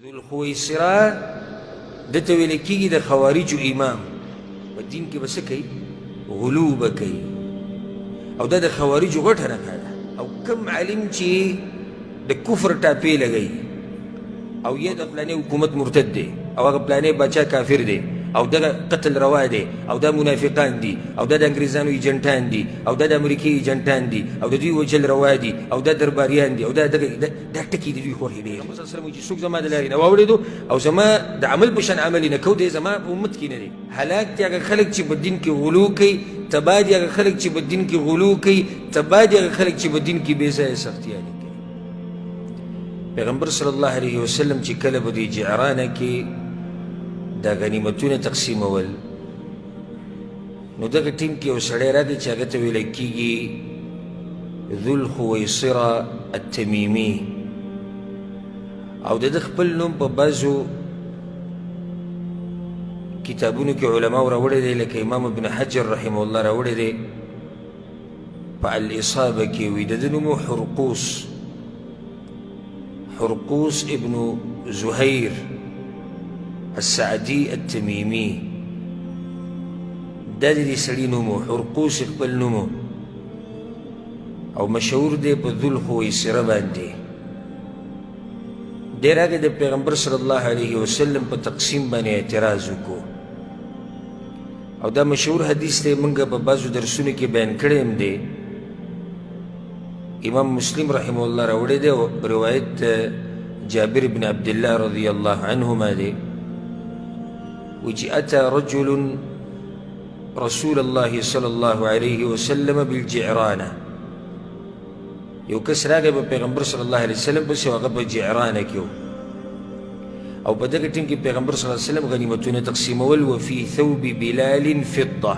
ذو الخویسرا دته ویل کېږي د خوارجو امام په دین کې به څه کوي غلو به کوي او دا د خوارجو غټه نښه ده او کم عالم چې د کفر ټاپې لګوي او یا د پلانې حکومت مرتد دی او هغه پلانې باچا کافر دی او دغه قتل روا دی او دا منافقان دي او دا د انګریزانو ایجنټان دي او دا د امریکې ایجنټان دي او د دوی وجل روا دي او دا درباریان دي او دا ټکي د دوی خوښې دي محمد صلی الله علیه وسلم چې څوک زما د لارې نه واورېدو او زما د عمل په شان عمل یې نه کو دی زما په امت کې نه دی هلاک دي هغه خلک چې په دین کې غلو کوي تباه دي هغه خلک چې په دین کې غلو کوي تباه دي هغه خلک چې په دین کې بې ځایه سختیانې کوي پیغمبر صلی الله علیه وسلم چې کله به د جعرانه کې دا غنیمتونه تقسیمول نو دغه ټیم کې یو سړی راغی چې هغه ته ویلی کېږي ذو الخویصره التمیمي او د ده خپل نوم په بعضو کتابونو کې علماو راوړی دی لکه امام ابن حجر رحمه الله راوړی دی په الاصابه کې وي د ده نوم حرقوس ابن زهير السعدي التميمي دا دې سړي نوم و حرقوس خپل نوم او مشهور دی په ذو الخویسره باندې دی راغی د پیغمبر صلی الله علیه وسلم په تقسیم باندې اعتراض وکړو او دا مشهور حدیث دی موږ په بعضو درسونو کې بیان کړی هم دی امام مسلم رحمه الله راوړی دی روایت جابر بن عبد الله رضی الله عنهما دی وجي أتى رجل رسول الله صلى الله عليه وسلم بالجعرانة يو كس راغي بيغمبر صلى الله عليه وسلم بس يو غب جعرانة كيو أو بدك تنكي بيغمبر صلى الله عليه وسلم غنيمتون تقسيم وفي ثوب بلال فضة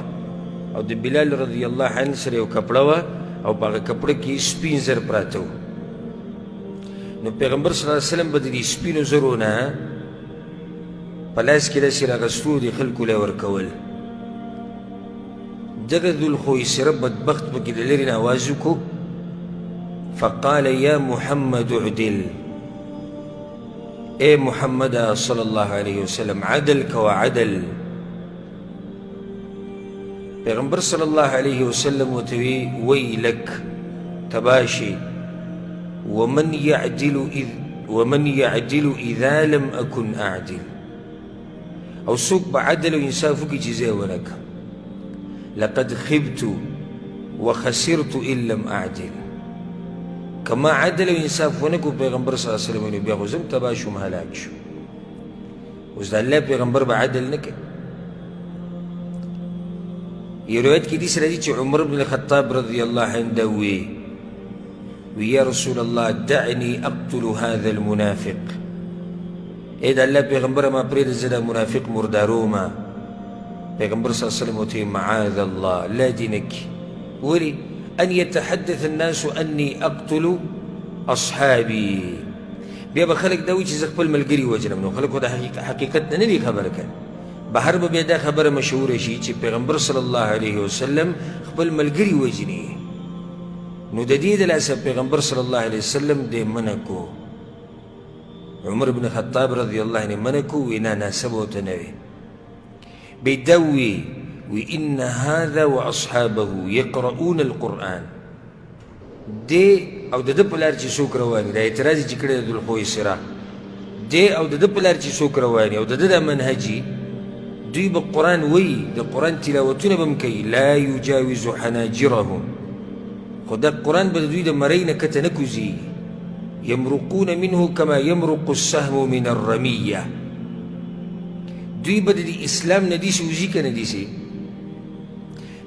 أو د بلال رضي الله عنه سره يو كپړه او باغ کپړه کې سپین زر پراتو نو پیغمبر صلی الله علیه وسلم بدلی سپینو زرونه پلاس کې داسې راغستو دي خلکو له ورکول دغه ذو الخویسره بدبخت پکې د لرې نه آواز وکړو فقال یا محمد اعدل اے محمد صلی الله علیه وسلم عدل کوه عدل پیغمبر صلی الله علیه وسلم ورته وی ویلک تباشي ومن يعدل اذا لم اكن اعدل او څوک به عدل او انصاف وکړي چې زه یې ونه کړم لقد خبت وخسرت ان لم اعدل که ما عدل او انصاف ونه کړو پیغمبر صلی الله علیه وسلم بیا خو زه هم تباه شوم هلاک شو اوس د الله پیغمبر به عدل نه کوي یو روایت کې داسې راځي چې عمر بن الخطاب رضی الله عنه دا وی یا رسول الله دعني اقتل هذا المنافق اے دا الله پیغمبر ما پرېږده زه دا منافق مردارومه پیغمبر صلی الله علیه وسلم ورته معاذ الله لا دینک ولې ان يتحدث الناس اني اقتل اصحابي بیا به خلک دا وایي چې زه خپل ملګري وژنم نو خلک خو د حقیقت نه دي خبره کوي بهر به بیا دا خبره مشهوره شي چې پیغمبر صلی الله علیه وسلم خپل ملګري وژني نو د دې د لاسه پیغمبر صلی الله علیه وسلم دې منع کو عمر بن خطاب رضی الله عنه منع کو وینا ناسب ورته نه وي بيدوي وإن هذا وأصحابه يقرؤون القرآن دي أو د ده په لار چې څوک روان دا اعتراض چې کړی ذو الخویسره دي أو د ده په لار چې څوک روان او د ده دا منهجي دوی به قرآن وایي د قرآن تلاوتونه به هم کوي لا یجاوز حناجرهم خو دا قرآن به د دوی د مرۍ نه کته نه کوزېږي يمرقون منه كما يمرق السهم من الرمية دوی به د اسلام نه داسې وځي که نه داسې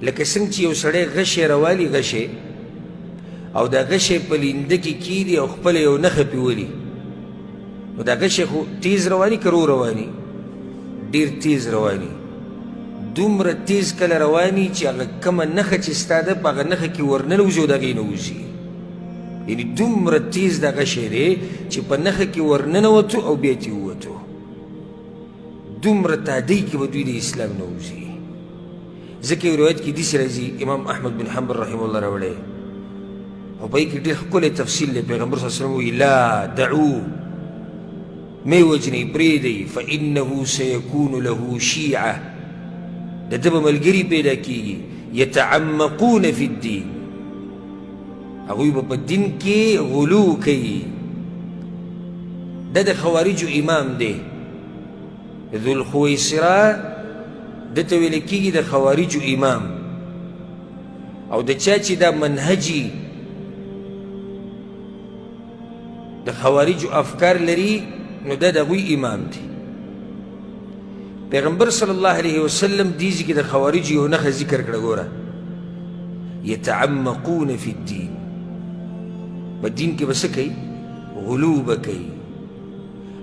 لکه څنګه چې یو سړی غشی راوالي غشی او دا غشی په لینده کې کیږدي او خپله یو نښه پې ولي نو دا غشی خو تیز رواني که رو رواني ډېر تیز رواني دومره تیز کله رواني چې هغه کومه نښه چې ستا ده په هغه نښه کې ورننوځي او د هغې نه وځي یعنی دومره تیز دا غشی دی چې په نښه کې ورننوتو او بیا ترې ووتو دومره تادۍ کې به دوی د اسلام نه وځي ځکه یو روایت کې داسې راځي امام احمد بن حنبل رحمه الله راوړی او په یې کې ډېر ښکلی تفصیل دی پیغمبر صلی الله علیه وسلم وایي لا دعو مې وجنئ پرېږدئ فإنه سيكون له شیعة د ده به ملګري پیدا کېږي یتعمقون فی الدین هغوی به په دین کې غلو کوي دا د خوارجو امام دی ذوالخویسرا ده ته ویل کېږي د خوارجو امام او د چا چې دا منهجي د خوارجو افکار لري نو دا د هغوی امام دی پیغمبر صلی الله علیه وسلم دې ځای کې د خوارجو یو نښه ذکر کړه ګوره یتعمقون فی الدین په دین کې به څه کوي غلو به کوي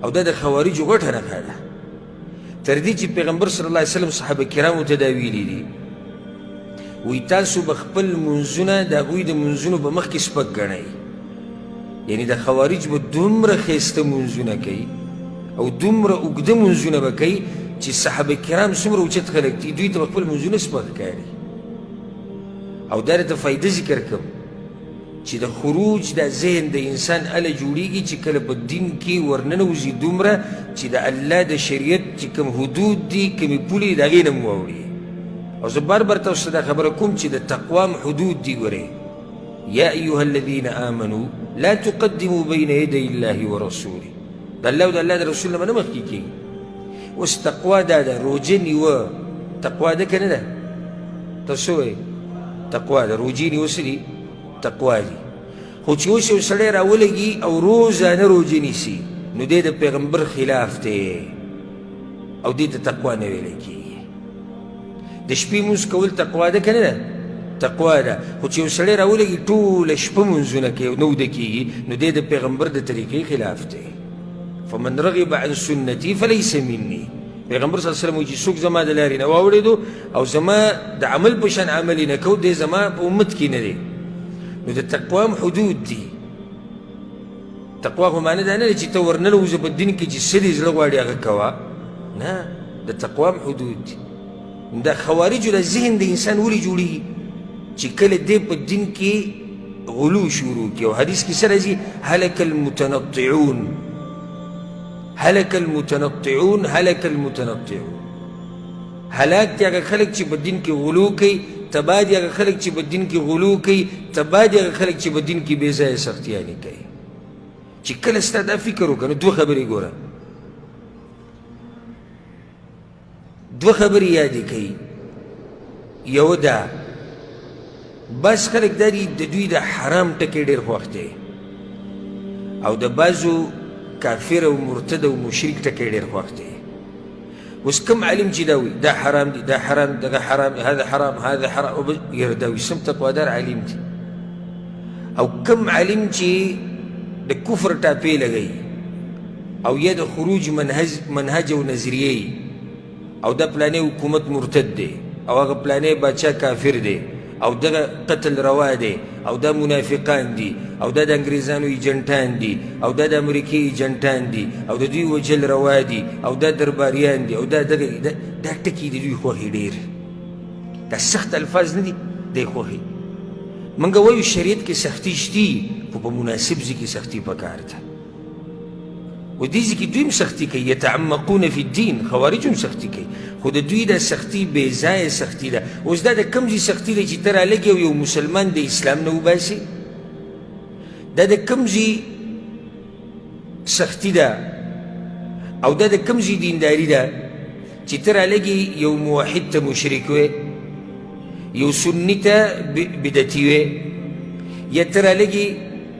او دا د خوارجو غټه نښه ده تر دې چې پیغمبر صلی الله علیه وسلم صحابه کرامو ته دا ویلي دي وی تاسو به خپل منځونه د هغوی د منځونو په مخ کې سپک ګڼئ یعنی د خوارج به دومره ښایسته منځونه کوي او دومره اوږده منځونه به کوي چې صحابه کرام څومره اوچت خلک دي دوی ته به خپل منځونه سپک ښکاري او دا درته فایده ذکر کړم چې د خروج د ذهن د انسان هله جوړیږي چې کله په دین کې ورننوځي دومره چې د الله د شریعت چې کوم حدود دي کومې پولې د هغې نه مو واوړي او زه بار بار تاسو ته دا خبره کوم چې د تقوا حدود دي ګورئ یا ایها الذین آمنوا لا تقدموا بین یدی الله ورسوله د الله او د الله د رسول نه به نه مخکې کېږي اوس تقوا دا ده روژه نیوه تقوا ده که نه ده تاسو وایئ تقوا ده روژې نیوه څه دي تقوا دي خو چې اوس یو سړی راولګي او روزانه روژه نیسي نو دی د پیغمبر خلاف دی او دې ته تقوا نه ویلی کېږي د شپې مونځ کول تقوا ده که نه ده تقوا ده خو چې یو سړی راولګي ټوله شپه مونځونه کوي او نه وده کېږي نو دی د پیغمبر د طریقې خلاف دی فمن رغب عن سنتي فليس مني پیغمبر صلی الله علیه وسلم وایي چې څوک زما د لارې نه واوړېدو او زما د عمل په شان عمل یې نه کو دی زما په امت کې نه دی نو د تقوا هم حدود دي تقوا خو معنی دا نه دی چې ته ورننوځه په دین کې چې څه دې زړه غواړي هغه کوه نه د تقوا هم حدود دي د خوارجو د ذهن د انسان ولې جوړېږي چې کله دی په دین کې غلو شروع کړي او حدیث کې څه راځي هلک المتنطعون هلك المتنطعون هلك المتنطعون هلاک دی هغه خلک چې په دین کې غلو کوي تباه دی هغه خلک چې په دین کې غلو کوي تباه دی هغه خلک چې په دین کې بې ځایه سختیانې کوي چې کله ستا دا فکر وکړه نو دوه خبرې ګوره دوه خبرې یادې کوي یو دا بس خلک دا دي د دوی د حرام ټکی ډېر خوښ دی او د بعضو کافر او مرتد او مشرک ټکی ډېر خوښ دی اوس کوم عالم چې دا وي دا حرام دي دا حرام دغه حرام هذا حرام هذا حرام یاره دا وي سم تقوادار عالم دي او کوم عالم چې د کفر ټاپې لګوي او یا د خروج منهج او نظریې او دا پلانې حکومت مرتد دی او هغه پلانې باچا کافر دی او دغه قتل روا دی او دا منافقان دي او دا د انګریزانو ایجنټان دي او دا د امریکې ایجنټان دي او د دوی وجل روا دي او دا درباریان دي او دا ټکي د دوی خوښې ډېر دا سخت الفاظ نه دي دی خوښې موږ وایو شریعت کې سختي شتي خو په مناسب ځای کې سختي پکار ده و دې ځای کې دوی هم سختي کوي یتعمقون فی الدین خوارج هم سختي کوي خو د دوی دا سختي بې ځایه سختي ده اوس دا د کوم ځای سختي ده چې ته رالګې او یو مسلمان د اسلام نه وباسي دا د کوم ځای سختي ده او دا د کوم ځای دینداري ده چې ته رالګې یو موحد ته مشرک وې یو سني ته بدعتي وې یا ته رالګې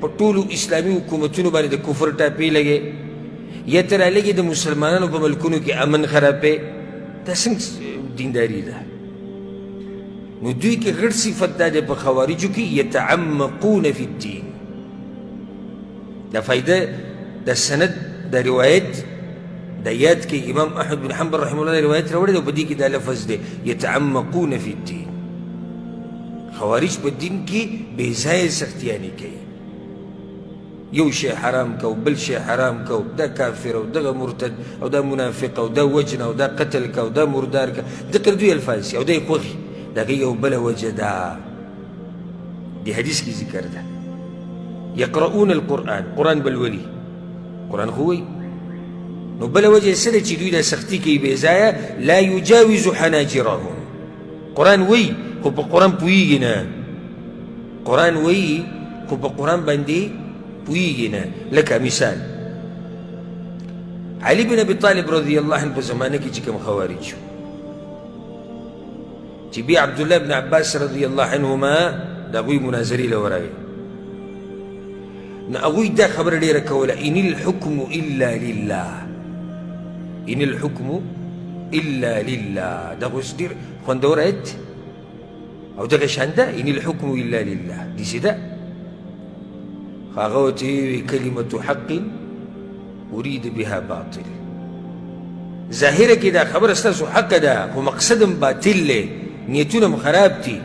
په ټولو اسلامي حکومتونو باندې د کفر ټاپې لګې یا ته رالګې د مسلمانانو په ملکونو کې امن خرابې دا څنګه دینداري ده نو دوی کې غټ صفت دا دی په خوارجو کې یتعمقون فی الدین دا فایده د سند د روایت د یاد کې امام احمد بن حنبل رحمه الله روایت راوړی دی او په دې کې دا لفظ دی یتعمقون فی الدین خوارج په دین کې بې ځایه سختیانې کوي یو شی حرام کو بل شی حرام کو دا کافر او دغه مرتد او دا منافق او دا وجن او دا قتل کو دا مردار کو دغه دوی الفاظ او دا خوخي دغه یو بل وجه دا دی حدیث کې ذکر ده یقرؤون القرآن قرآن بالولي قرآن خوی نو بله وجه یې څه ده چې دوی دا سختي کوي بې ځایه لا یجاوز حناجرهم قرآن وی خو په قرآن پوهېږي نه قرآن وی خو په قرآن باندې پوهېږي نه لکه مثال علي بن ابي طالب رضی الله عنه په زمانه کې چې کوم خوارج شو چې بیا عبدالله بن عباس رضی الله عنهما د هغوی مناظرې له ورغی نو هغوی دا خبره ډېره کوله ان الحکم الا لله ان الحکم الا لله دا خو ډېر خوندور آیت او دغه شان ده ان الحکم الا لله داسې ده هغه ورته ویې کلمة حق اريد بها باطل ظاهره کې دا خبره ستاسو حق ده خو مقصد هم باطل دی نیتونه هم خراب دي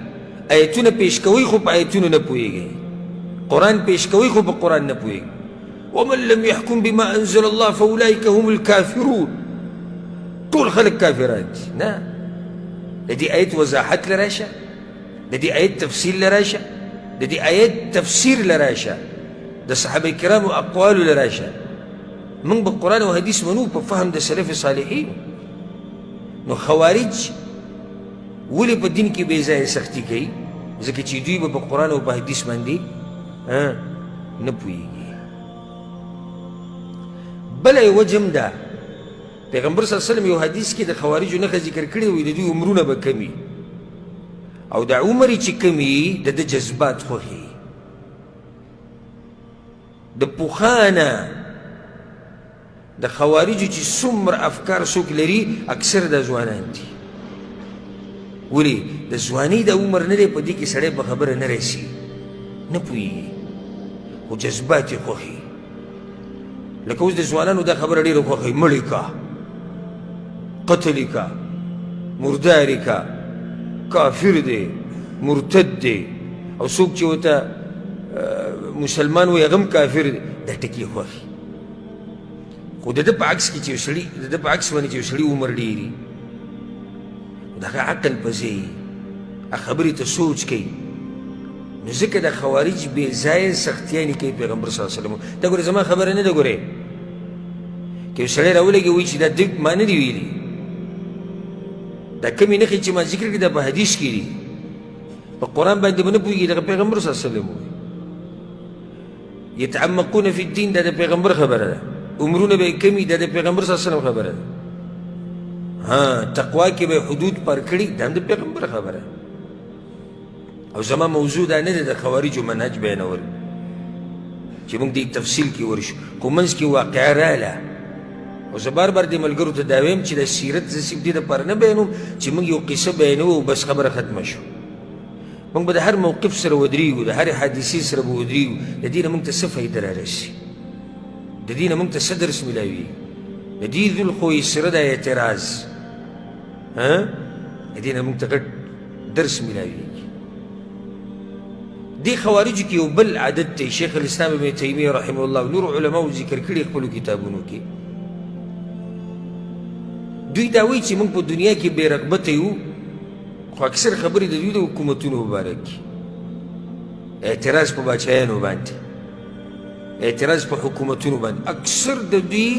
آیتونه پیش کوئ خو په آیتونو نه پوهېږئ قرآن پیش کوئ خو په قرآن نه پوهېږئ ومن لم يحكم بما انزل الله فاولئك هم الكافرون ټول خلک کافران دي نه د دې آیت وضاحت له راشه د دې آیت تفصیل له راشه د دې آیت تفسیر له راشه د صحابه کرامو اقوالو له راشه موږ به قرآن او حدیث منو په فهم د سلف صالحین نو خوارج ولې په دین کې بې ځایه سختي کوي ځکه چې دوی به په قرآن او په حدیث باندې نه پوهېږي بله یې وجه هم ده پیغمبر صلی الله علیه وسلم یو حدیث کې د خوارجو نښه ذکر کړې وي د دوی عمرونه به کمي او دا عمر چې کمي د ده جذبات خوښي د پوخانه د خوارجو چې څومره افکار څوک لري اکثر د ځوانان دي ولې د ځوانۍ د عمر نه دی په دې کې سړی په خبره نه رسي نه پوهېږي خو جذبات یې خوښي لکه اوس د ځوانانو دا خبره ډېره خوښوي مړې کا قتل یې کا مردار یې کا کافر دی مرتد دی او څوک چې ورته مسلمان وایي هغه هم کافر دی دا ټکي یې خوښي خو د ده په عکس کې چې یو سړي د ده په عکس باندې چې یو سړي عمر ډېري د هغه عقل په ځای هغه خبرې ته سوچ کوي نو ځکه د خوارج بې ځایه سختیانې کوي پیغمبر صلی الله علیه وسلم دا ګورې زما خبره نه ده ګورې که یو سړی راولګي وایي چې دا دې ما نه دي ویلي دا کمې نښې چې ما ذکر کړي دا په حدیث کې دي په قرآن باندې به نه پوهېږي دغه پیغمبر صلی الله علیه وسلم وایي یتعمقون فی الدین دا د پیغمبر خبره ده عمرونه به یې کمي دا د پیغمبر صلی الله علیه وسلم خبره ده تقوا کې به حدود پر کړي دا هم د پیغمبر خبره او زما موضوع دا نه ده د خوارجو منهج بیانول چې موږ دې تفصیل کې ورشو خو منځ کې واقعه راله او زه بار بار دې ملګرو ته دا وایم چې د سیرت زه صرف دې دپاره نه بیانوم چې موږ یو قصه بیانوو او بس خبره ختمه شو موږ به د هر موقف سره ودرېږو د هرې حادثې سره به ودرېږو د دې نه موږ ته څه فایده رارسي د دې نه موږ ته څه درس میلاوي د دې ذوالخویسره دا اعتراض د دې نه موږ ته ګډ درس میلاویږي دې خوارجو کې یو بل عادت دی شیخ الاسلام ابن تیمیه رحمه الله نور علماو ذکر کړي خپلو کتابونو کې دوی دا وایي چې موږ په دنیا کې بې رغبته یو خو اکثر خبرې د دوی د حکومتونو مبارک دي اعتراض په باچایانو باندې اعتراض په حکومتونو باندې اکثر د دوی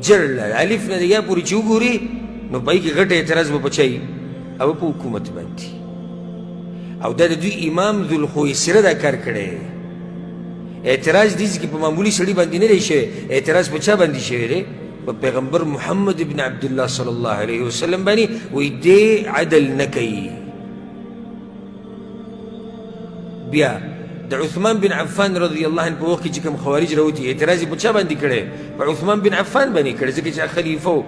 جړله الف نه د یا پورې چې وګوري نو پای کې غټ اعتراض به په چا وي او په حکومت باندې او دا د دوی امام ذوالخویسره دا کار کړی اعتراض دې کې په معمولي سړي باندې نه دی شوی اعتراض په چا باندې شوی دی په پیغمبر محمد ابن عبدالله صلی الله علیه وسلم باندې وایي دې عدل نه کوي بیا د عثمان بن عفان رضی الله عنه په وخت کې چې کوم خوارج راوتي اعتراض یې په چا باندې کړی په عثمان بن عفان باندې کړی ځکه چې خلیفه و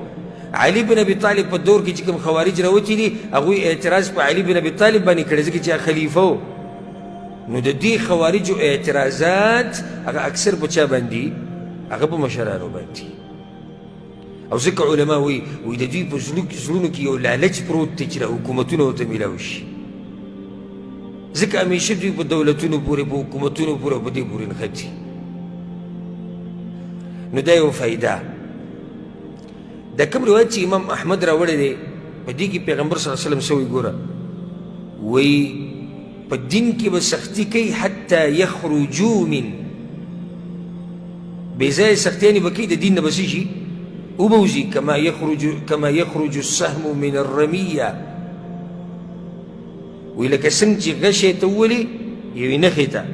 علي بن ابي طالب په دور کې چې کوم خوارج راوتي دي هغوی اعتراض په علي بن ابي طالب باندې کړی ځکه چې خلیفه و نو د دې خوارجو اعتراضات هغه اکثر په چا باندې هغه په مشرانو باندې او ځکه علما وایي د دوی په زړونو کې یو لالچ پروت دی چې د حکومتونو ورته میلاو شي ځکه همیشه دوی په دولتونو پورې په حکومتونو پورې په دې پورې نښتي نو دا یو فایده دا کوم روایت چې امام احمد راوړی دی په دې کې پیغمبر صلی الله علیه وسلم څه وایي ګوره وایي په دین کې به سختي کوي حتی یخرجو من بې ځایه سختیانې به کوي د دین نه به څه شي وبوزي كما يخرج السهم من الرمية وإلى كسنتي غشي تولي يوي نخيتا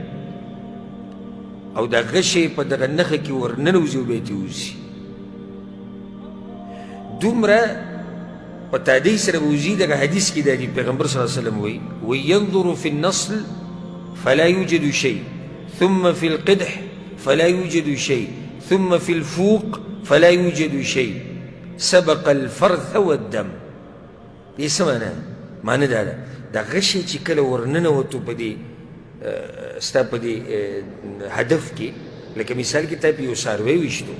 او دا غشي پا دغا نخي ورننوزي وبيتي وزي دومرا پا تادي سر بوزي دغا حديث كي دادي پیغمبر صلى الله عليه وسلم وينظر في النصل فلا يوجد شيء ثم في القدح فلا يوجد شيء ثم في الفوق فلا يوجد شيء سبق الفرث والدم دي سمانا معنى دا غشي چی کل ورننوتو پا دي ستا پا دي هدف کی لکه مثال کی تا پی یو ساروی وشتو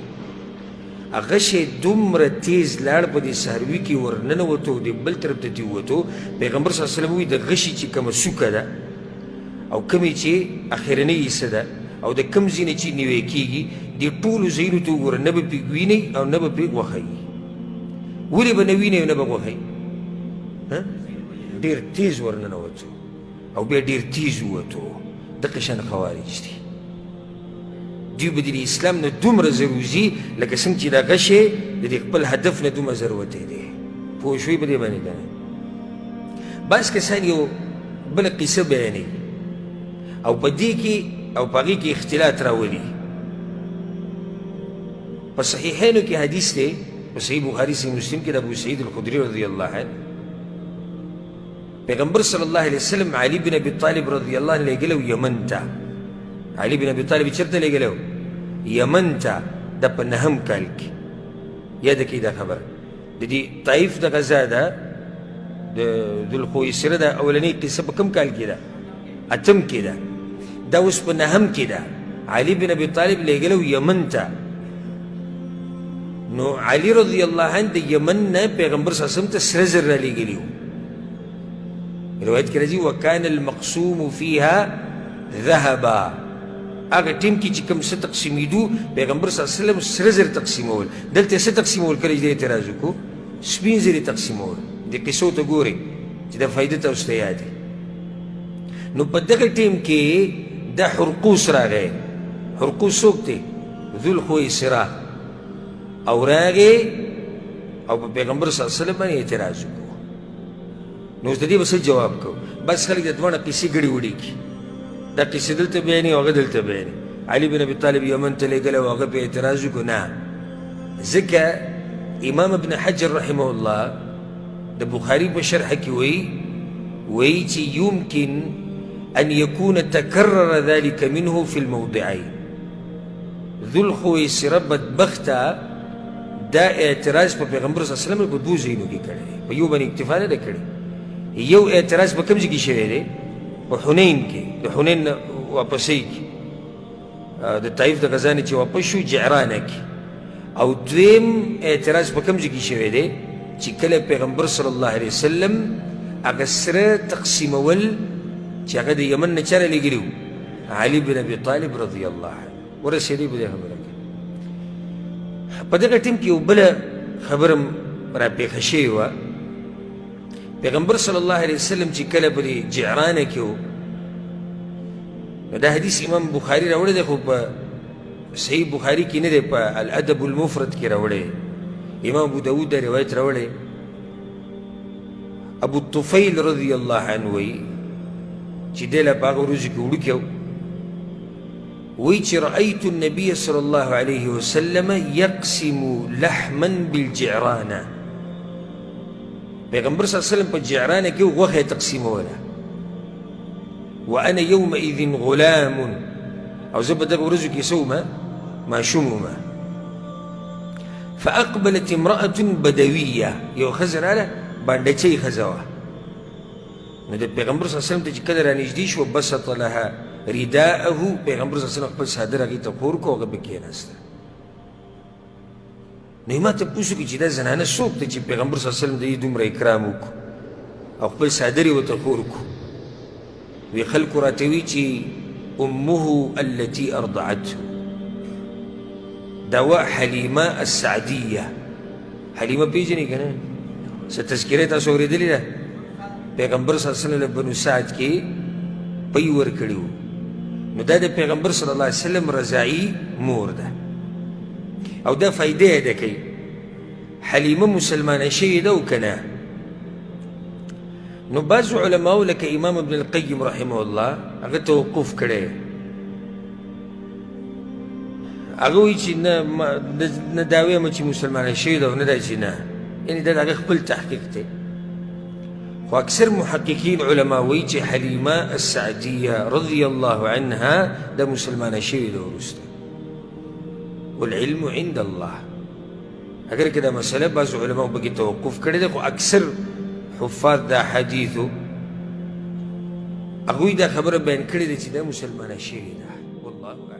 غشي دومره تیز لار پا دي ساروی کی ورننوتو دي بل طرف تا تیوتو پیغمبر صلی اللہ علیہ وسلم وی دا غشي چی کم سوکا دا او کمی چی اخیرنی ایسا دا او دا کم زینه چی نوی کیگی دی طولو زینو تو ور نبا پی گوینی او نبا پی وخی ولی با نوینی او نبا وخی دیر تیز ورننوتو او بیا دیر تیز ووتو دقشان خوارج دی دیو بدی دی اسلام نه دومره زروزی لکه څنګه چې دا غشی د دې خپل هدف نه دومره ضرورتې دی پوه شوي په دې باندې کنه بعض کسان یو بله قصه بیانوي او په دې کې او په هغې کې اختلاط راولي په صحیحینو کې حدیث دی په صحیح بخاري صحیح مسلم کې د ابو سعید الخدري رضی الله عنه پیغمبر صلی الله علیه وسلم علی بن ابي طالب رضی الله عنه لګلو یمن ته علی بن ابي طالب چرته لګلو یمن ته د په نهم کال کې یاد کړئ دا خبر د دې طایف د غزا ده د ذوالخویسره د اولنۍ قصه په کوم کال کې ده اتم کې ده دا اوس په نهم کې ده علی بن ابي طالب لګلو یمن ته نو علی رضی الله عنه د یمن نه پیغمبر صلی الله علیه وسلم ته سره زر را لګلیو روایت کې راځي وکان المقسوم فيها ذهبا هغه ټیم کې چې کوم څه تقسیمېدو پیغمبر صلی الله علیه وسلم سره زر تقسیمول دلته څه تقسیمول کله چې اعتراض وکړو سپین زرې تقسیمول د قصو ته ګورئ چې د فایده ته اوس ته یاد نو په دغه ټیم کې د حرقوس راغی حرقوس څوک دی ذوالخویسره او راغی او په پیغمبر صلی الله علیه وسلم باندې اعتراض وکړو نو اوس د دې به څه جواب کوو بس خلک د دواړه قصې ګډې وډې کړي دا قصې دلته بیانې او هغه دلته بیانې علي بن ابي طالب یمن ته لېږلی او هغه پې اعتراض وکړو نه ځکه امام ابن حجر رحمه الله د بخاري په شرحه کې وایي چې يمكن ان يكون تكرر ذلك منه في الموضعين ذو الخویسره بدبخته دا اعتراض په پیغمبر صلی الله علیه وسلم په دوه ځایونو کې کړی په یو باندې اکتفا نه ده کړې یو اعتراض په کوم ځای کې شوی دی په حنین کې د حنین نه واپسۍ کې د طایف د غزا نه چې واپس شو جعرانه کې او دویم اعتراض په کوم ځای کې شوی دی چې کله پیغمبر صلی الله علیه وسلم هغه سره تقسیمول چې هغه د یمن نه چا رالیږلي وو علي بن ابي طالب رضی الله عنه ورسېدی په دې خبره کې په دغه ټیم کې یو بله خبره راپېښه شوې وه پیغمبر صلی الله علیه وسلم چې کله په دې جعرانه کې و نو دا حدیث امام بخاري راوړی دی خو په صحیح بخاري کې نه دی په الادب المفرد کې راوړی امام ابو داود دا روایت راوړی ابو الطفیل رضی الله عنه وایي چې دی له په هغه ورځو کې وړوکی وی چې رأيت النبي صلى الله عليه وسلم يقسم لحما بالجعرانه پیغمبر صلی الله علیه وسلم په جعرانه کې غوښه تقسیموله وانا يومئذ غلام او زه په دغه ورځو کې څه ومه ماشوم ومه فاقبلت امرأة بدویه یو ښځه راله بانډچۍ ښځه وه نو د پیغمبر صلی الله علیه وسلم ته چې کله رانږدې شوه بسط لها رداءه پیغمبر صلی الله علیه وسلم خپل څادر هغې ته خور کړو هغه پې کېناسته نو یې ما تپوس وکړي چې دا زنانه څوک ده چې پیغمبر صلی الله علیه وسلم د دې دومره اکرام وکړو او خپل څادر یې ورته خور کړو وی خلکو راته وي چې امه التي ارضعته دا وه حلیمه السعدیه حلیمه پېژنې که نه څه تذکره یې تاسو اورېدلې ده پیغمبر صلی الله علیه وسلم بنو سعد کې پی ورکړي وو نو دا د پیغمبر صلی الله علیه وسلم رضاعي مور ده او دا فایده یې ده کوي حلیمه مسلمانه شوې ده او که نه. نو بعضو علماو لکه امام ابن القیم رحمه الله هغه توقف کړی، هغه وایي چې نه دا وایم چې مسلمانه شوې ده او نه دا چې نه، یعنې دا د هغه خپل تحقیق دی. خو اکثر محققین علما وایي چې حلیمه السعدیه رضی الله عنها دا مسلمانه شوې ده وروسته. والعلم عند الله. اگر که دا مسئله بعض علماء پکې توقف کړی دی، خو اکثر حفاظ دا حدیثو هغوی دا خبره بیان کړې ده چې دا مسلمانه شوې ده. والله اعلم.